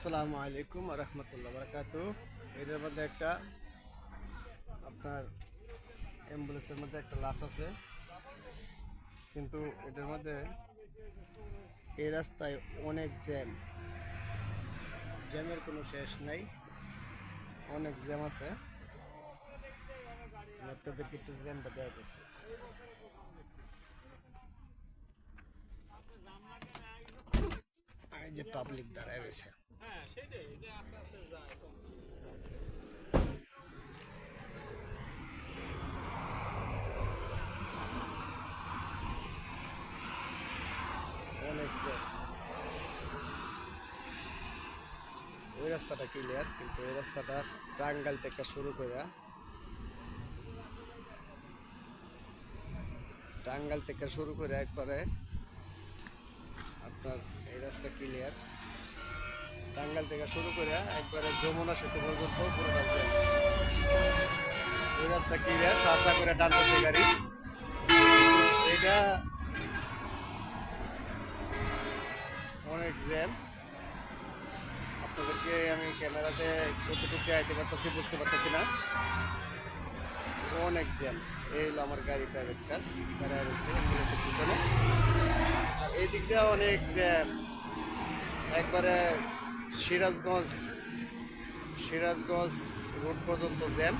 আসসালামু আলাইকুম রহমতুল্লাহ বারাকাতু। এটার মধ্যে একটা আপনার অ্যাম্বুলেন্সের মধ্যে একটা লাশ আছে, কিন্তু এটার মধ্যে এই রাস্তায় অনেক জ্যামের কোনো শেষ নাই, অনেক জ্যাম আছে। আপনাদেরকে একটু জ্যামটা দেওয়া গেছে। এই যে পাবলিক দাঁড়ায় রয়েছে, অনেক জ্যাম। ওই রাস্তাটা ক্লিয়ার, কিন্তু এই রাস্তাটা টাঙ্গাইল থেকে শুরু করে একবারে আপনার এই রাস্তা ক্লিয়ার। টাঙ্গাইল থেকে শুরু করে একবারে যমুনা সেতু পর্যন্ত পুরোটা জ্যাম। ওই রাস্তা ক্লিয়ার, আশা করে টানতেছে গাড়ি। এটা অনেক জ্যাম। আপনাদেরকে আমি ক্যামেরাতে কতটুকু আইতে পারতেছি বুঝতে পারতেছি না, অনেক জ্যাম। এই হলো আমার গাড়ি, প্রাইভেট কার দাঁড়ায় রয়েছে অ্যাম্বুলেন্সের পিছনে। আর এই দিক দিয়ে অনেক জ্যাম, একবারে সিরাজগঞ্জ রোড পর্যন্ত জ্যাম।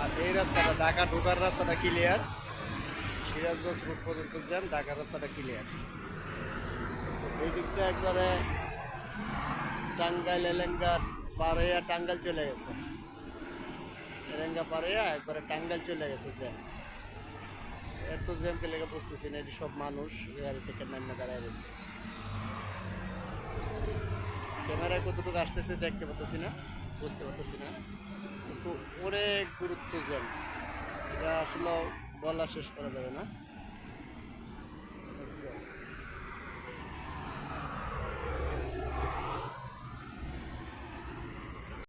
আর এই রাস্তাটা ঢাকা ঢোকার রাস্তাটা ক্লিয়ার, সিরাজগঞ্জ রোড পর্যন্ত জ্যাম, ঢাকার রাস্তাটা ক্লিয়ার। এই দিকটা একবারে টাঙ্গাইল এলেঙ্গা পার হইয়া টাঙ্গাইল চলে গেছে, এলেঙ্গা পার হইয়া একবারে টাঙ্গাইল চলে গেছে জ্যাম। এত জ্যামকে লেগে বুঝতেছি না, এটি সব মানুষ গাড়ি থেকে নামে দাঁড়ায় রয়েছে। ক্যামেরায় কতটুকু আসতেছে দেখতে পাচ্ছি না, বুঝতে পারতেছি না, কিন্তু অনেক গুরুত্ব জ্যাম। এটা আসলে বলা শেষ করা যাবে না।